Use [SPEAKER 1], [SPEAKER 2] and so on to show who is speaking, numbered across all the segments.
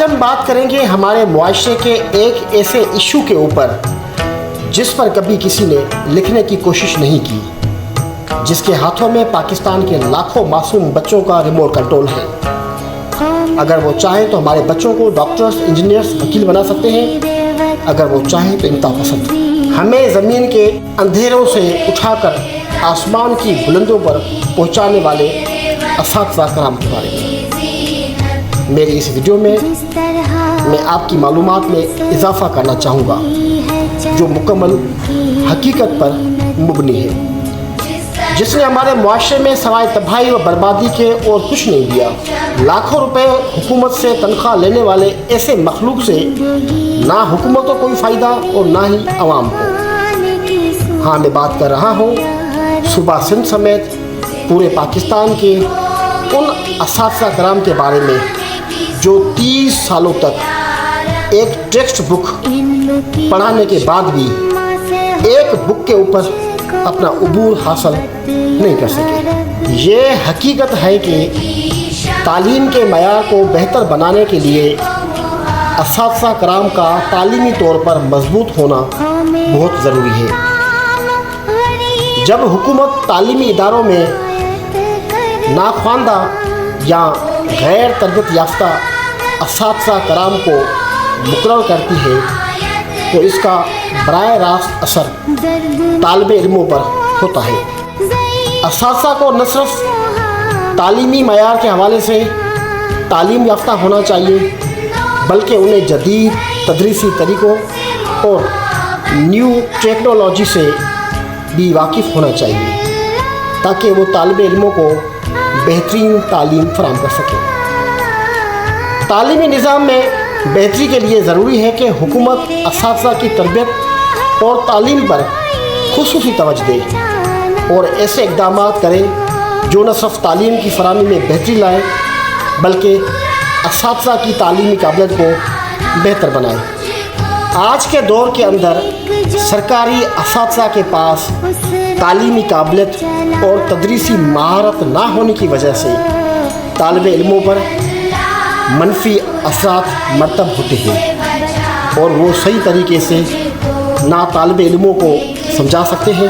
[SPEAKER 1] آج ہم بات کریں گے ہمارے معاشرے کے ایک ایسے ایشو کے اوپر جس پر کبھی کسی نے لکھنے کی کوشش نہیں کی، جس کے ہاتھوں میں پاکستان کے لاکھوں معصوم بچوں کا ریموٹ کنٹرول ہے۔ اگر وہ چاہیں تو ہمارے بچوں کو ڈاکٹرز، انجینئرز، وکیل بنا سکتے ہیں، اگر وہ چاہیں تو انتہا پسند۔ ہمیں زمین کے اندھیروں سے اٹھا کر آسمان کی بلندوں پر پہنچانے والے اساتذہ کرام کے بارے میں میری اس ویڈیو میں آپ کی معلومات میں اضافہ کرنا چاہوں گا جو مکمل حقیقت پر مبنی ہے، جس نے ہمارے معاشرے میں سوائے تباہی و بربادی کے اور کچھ نہیں دیا۔ لاکھوں روپے حکومت سے تنخواہ لینے والے ایسے مخلوق سے نہ حکومت کو کوئی فائدہ اور نہ ہی عوام کو۔ ہاں، میں بات کر رہا ہوں صوبہ سندھ سمیت پورے پاکستان کے ان اساتذہ کرام کے بارے میں جو 30 سالوں تک ایک ٹیکسٹ بک پڑھانے کے بعد بھی ایک بک کے اوپر اپنا عبور حاصل نہیں کر سکے۔ یہ حقیقت ہے کہ تعلیم کے معیار کو بہتر بنانے کے لیے اساتذہ کرام کا تعلیمی طور پر مضبوط ہونا بہت ضروری ہے۔ جب حکومت تعلیمی اداروں میں ناخواندہ یا غیر تربیت یافتہ اساتذہ کرام کو مقرر کرتی ہے تو اس کا براہ راست اثر طالب علموں پر ہوتا ہے۔ اساتذہ کو نہ صرف تعلیمی معیار کے حوالے سے تعلیم یافتہ ہونا چاہیے بلکہ انہیں جدید تدریسی طریقوں اور نیو ٹیکنالوجی سے بھی واقف ہونا چاہیے تاکہ وہ طالب علموں کو بہترین تعلیم فراہم کر سکیں۔ تعلیمی نظام میں بہتری کے لیے ضروری ہے کہ حکومت اساتذہ کی تربیت اور تعلیم پر خصوصی توجہ دے اور ایسے اقدامات کرے جو نہ صرف تعلیم کی فراہمی میں بہتری لائے بلکہ اساتذہ کی تعلیمی قابلیت کو بہتر بنائے۔ آج کے دور کے اندر سرکاری اساتذہ کے پاس تعلیمی قابلیت اور تدریسی مہارت نہ ہونے کی وجہ سے طالب علموں پر منفی اثرات مرتب ہوتے ہیں اور وہ صحیح طریقے سے نہ طالب علموں کو سمجھا سکتے ہیں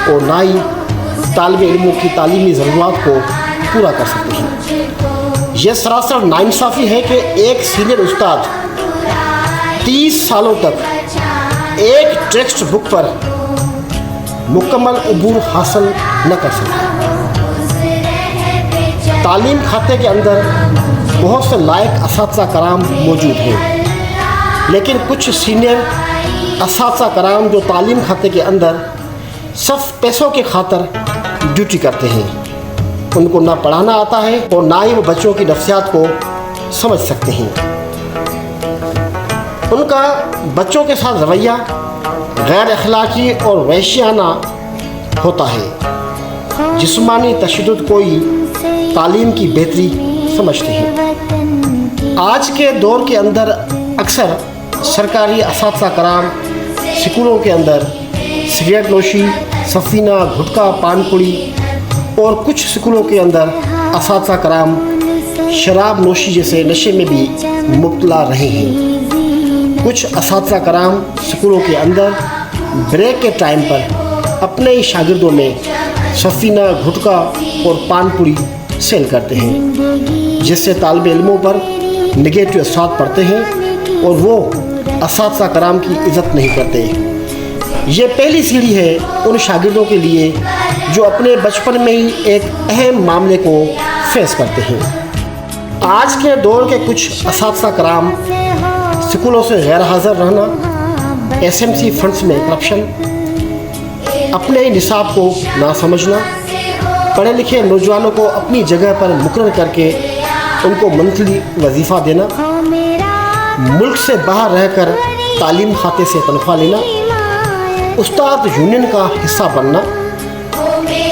[SPEAKER 1] اور نہ ہی طالب علموں کی تعلیمی ضرورات کو پورا کر سکتے ہیں۔ یہ سراسر ناانصافی ہے کہ ایک سینئر استاد 30 سالوں تک ایک ٹیکسٹ بک پر مکمل عبور حاصل نہ کر سکے۔ تعلیم خاتے کے اندر بہت سے لائق اساتذہ کرام موجود ہیں، لیکن کچھ سینئر اساتذہ کرام جو تعلیم خاتے کے اندر صرف پیسوں کی خاطر ڈیوٹی کرتے ہیں، ان کو نہ پڑھانا آتا ہے اور نہ ہی وہ بچوں کی نفسیات کو سمجھ سکتے ہیں۔ ان کا بچوں کے ساتھ رویہ غیر اخلاقی اور وحشیانہ ہوتا ہے۔ جسمانی تشدد کوئی تعلیم کی بہتری سمجھتے ہیں۔ آج کے دور کے اندر اکثر سرکاری اساتذہ کرام اسکولوں کے اندر سگریٹ نوشی، سفینہ، گھٹکا، پان پوڑی اور کچھ اسکولوں کے اندر اساتذہ کرام شراب نوشی جیسے نشے میں بھی مبتلا رہے ہیں۔ کچھ اساتذہ کرام اسکولوں کے اندر بریک کے ٹائم پر اپنے ہی شاگردوں میں سفینہ، گھٹکا اور پان پوڑی سیل کرتے ہیں، جس سے طالب علموں پر نگیٹو اثرات پڑتے ہیں اور وہ اساتذہ کرام کی عزت نہیں کرتے۔ یہ پہلی سیڑھی ہے ان شاگردوں کے لیے جو اپنے بچپن میں ہی ایک اہم معاملے کو فیس کرتے ہیں۔ آج کے دور کے کچھ اساتذہ کرام اسکولوں سے غیر حاضر رہنا، SMC فنڈز میں کرپشن، اپنے نصاب کو نہ سمجھنا، پڑھے لکھے نوجوانوں کو اپنی جگہ پر مقرر کر کے ان کو منتھلی وظیفہ دینا، ملک سے باہر رہ کر تعلیم کھاتے سے تنخواہ لینا، استاد یونین کا حصہ بننا،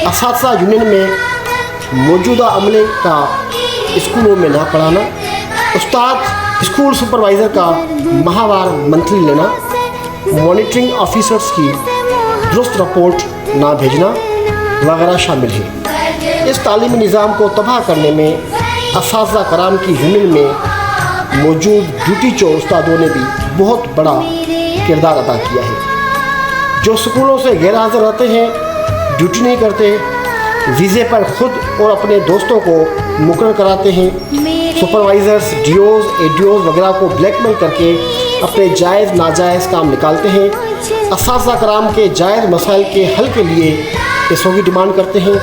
[SPEAKER 1] اساتذہ یونین میں موجودہ عملے کا اسکولوں میں نہ پڑھانا، استاد اسکول سپروائزر کا ماہوار منتھلی لینا، مانیٹرنگ آفیسرز کی درست رپورٹ نہ بھیجنا وغیرہ شامل ہے۔ اس تعلیمی نظام کو تباہ کرنے میں اساتذہ کرام کی یونین میں موجود ڈیوٹی چور استادوں نے بھی بہت بڑا کردار ادا کیا ہے، جو اسکولوں سے غیر حاضر رہتے ہیں، ڈیوٹی نہیں کرتے، ویزے پر خود اور اپنے دوستوں کو مقرر کراتے ہیں، سپروائزرز، ڈیوز، ایڈیوز وغیرہ کو بلیک میل کر کے اپنے جائز ناجائز کام نکالتے ہیں، اساتذہ کرام کے جائز مسائل کے حل کے لیے پیسوں کی ڈیمانڈ کرتے ہیں،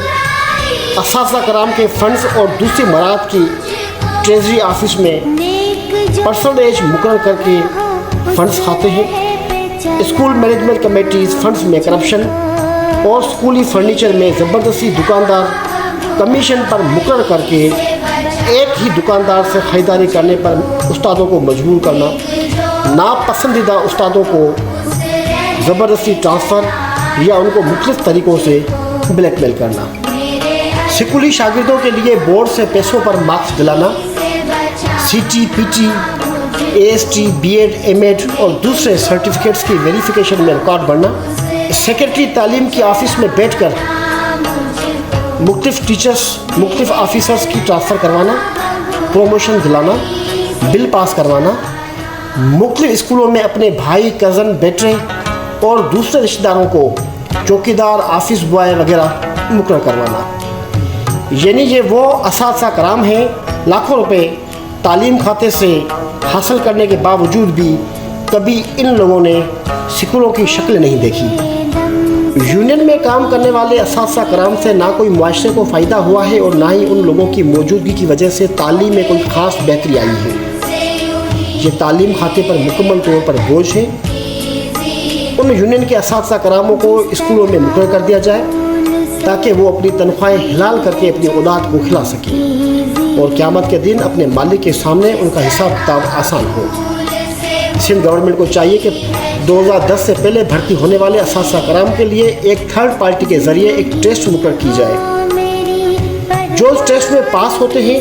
[SPEAKER 1] اساتذہ کرام کے فنڈز اور دوسری مراحت کی ٹریجری آفس میں پرسنٹیج مقرر کر کے فنڈز کھاتے ہیں، اسکول مینجمنٹ کمیٹیز فنڈز میں کرپشن اور اسکولی فرنیچر میں زبردستی دکاندار کمیشن پر مقرر کر کے ایک ہی دکاندار سے خریداری کرنے پر استادوں کو مجبور کرنا، ناپسندیدہ استادوں کو زبردستی ٹرانسفر یا ان کو مختلف طریقوں سے بلیک میل کرنا، اسکولی شاگردوں کے لیے بورڈ سے پیسوں پر مارکس دلانا، C T, P T, A S T, B Ed, M Ed اور دوسرے سرٹیفکیٹس کی ویریفیکیشن میں رکاوٹ بڑھنا، سیکرٹری تعلیم کی آفس میں بیٹھ کر مختلف آفیسرز کی ٹرانسفر کروانا، پروموشن دلانا، بل پاس کروانا، مختلف اسکولوں میں اپنے بھائی، کزن، بیٹے اور دوسرے رشتہ داروں کو چوکیدار، آفس بوائے وغیرہ مقرر کروانا، یعنی یہ وہ اساتذہ کرام ہیں لاکھوں روپے تعلیم کھاتے سے حاصل کرنے کے باوجود بھی کبھی ان لوگوں نے اسکولوں کی شکل نہیں دیکھی۔ یونین میں کام کرنے والے اساتذہ کرام سے نہ کوئی معاشرے کو فائدہ ہوا ہے اور نہ ہی ان لوگوں کی موجودگی کی وجہ سے تعلیم میں کوئی خاص بہتری آئی ہے۔ یہ تعلیم کھاتے پر مکمل طور پر بوجھ ہے۔ ان یونین کے اساتذہ کراموں کو اسکولوں میں مقرر کر دیا جائے تاکہ وہ اپنی تنخواہیں حلال کر کے اپنی اولاد کو کھلا سکیں اور قیامت کے دن اپنے مالک کے سامنے ان کا حساب کتاب آسان ہو۔ سندھ گورنمنٹ کو چاہیے کہ 2010 سے پہلے بھرتی ہونے والے اساتذہ کرام کے لیے ایک تھرڈ پارٹی کے ذریعے ایک ٹیسٹ مقرر کی جائے، جو اس ٹیسٹ میں پاس ہوتے ہیں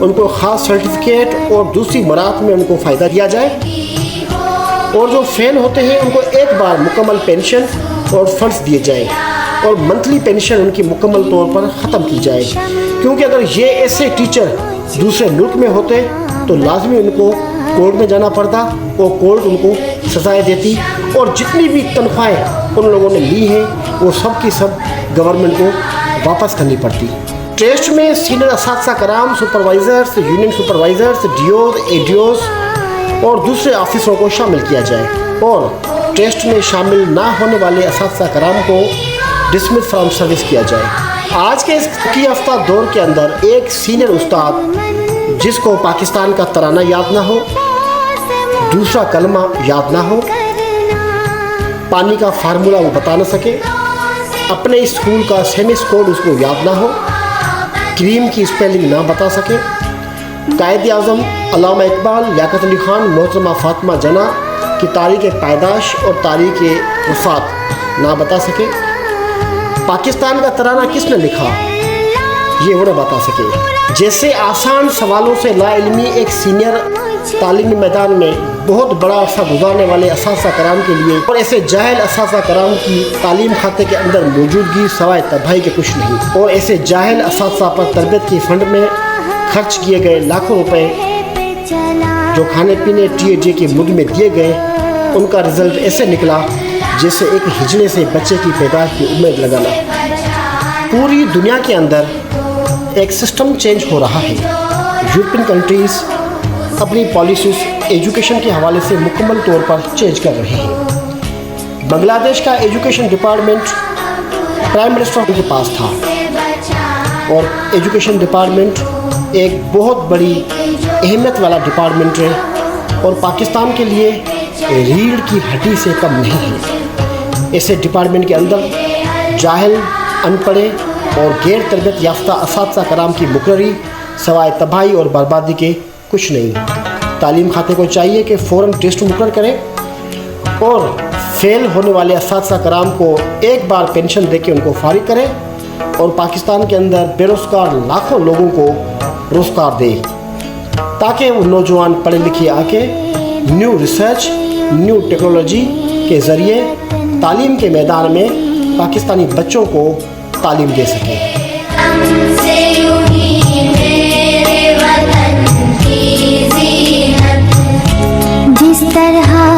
[SPEAKER 1] ان کو خاص سرٹیفکیٹ اور دوسری مراحت میں ان کو فائدہ دیا جائے، اور جو فیل ہوتے ہیں ان کو ایک بار مکمل پینشن اور فنڈز دیے جائیں اور منتھلی پینشن ان کی مکمل طور پر ختم کی جائے، کیونکہ اگر یہ ایسے ٹیچر دوسرے ملک میں ہوتے تو لازمی ان کو کورٹ میں جانا پڑتا اور کورٹ ان کو سزائیں دیتی، اور جتنی بھی تنخواہیں ان لوگوں نے لی ہیں وہ سب کی سب گورنمنٹ کو واپس کرنی پڑتی۔ ٹیسٹ میں سینئر اساتذہ کرام، supervisors, union supervisors, dues, adhesives اور دوسرے آفیسروں کو شامل کیا جائے، اور ٹیسٹ میں شامل نہ ہونے والے اساتذہ کرام کو ڈسمس فرام سروس کیا جائے۔ آج کے اس ترقی یافتہ دور کے اندر ایک سینئر استاد جس کو پاکستان کا ترانہ یاد نہ ہو، دوسرا کلمہ یاد نہ ہو، پانی کا فارمولہ وہ بتا نہ سکے، اپنے اسکول کا سیمس کوڈ اس کو یاد نہ ہو، کریم کی اسپیلنگ نہ بتا سکے، قائد اعظم علامہ اقبال، لیاقت علی خان، محترمہ فاطمہ جناح کی تاریخ پیدائش اور تاریخ وفات نہ بتا سکے، پاکستان کا ترانہ کس نے لکھا یہ وہ نہ بتا سکے، جیسے آسان سوالوں سے لا علمی ایک سینئر تعلیمی میدان میں بہت بڑا عرصہ گزارنے والے اساتذہ کرام کے لیے، اور ایسے جاہل اساتذہ کرام کی تعلیم کھاتے کے اندر موجودگی سوائے تباہی کے کچھ نہیں، اور ایسے جاہل اساتذہ پر تربیت کی فنڈ میں خرچ کیے گئے لاکھوں روپے جو کھانے پینے ٹی اے ڈی کے مد میں دیے گئے، ان کا رزلٹ ایسے نکلا جیسے ایک ہجڑے سے بچے کی پیدائش کی امید لگانا۔ پوری دنیا کے اندر ایک سسٹم چینج ہو رہا ہے۔ یورپین کنٹریز اپنی پالیسیز ایجوکیشن کے حوالے سے مکمل طور پر چینج کر رہے ہیں۔ بنگلہ دیش کا ایجوکیشن ڈپارٹمنٹ پرائم منسٹر کے پاس تھا، اور ایجوکیشن ڈپارٹمنٹ ایک بہت بڑی اہمیت والا ڈپارٹمنٹ ہے، اور پاکستان کے لیے ریڑھ کی ہڈی سے کم نہیں ہے۔ ایسے ڈپارٹمنٹ کے اندر جاہل، ان پڑھے اور غیر تربیت یافتہ اساتذہ کرام کی مقرری سوائے تباہی اور بربادی کے کچھ نہیں۔ تعلیم کھاتے کو چاہیے کہ فوراً ٹیسٹ مقرر کرے اور فیل ہونے والے اساتذہ کرام کو ایک بار پینشن دے کے ان کو فارغ کرے، اور پاکستان کے اندر بے روزگار لاکھوں لوگوں کو روزگار دے، تاکہ وہ نوجوان پڑھے لکھے آ کے نیو ریسرچ، نیو ٹیکنالوجی کے ذریعے تعلیم کے میدان میں پاکستانی بچوں کو تعلیم دے سکیں۔
[SPEAKER 2] طرح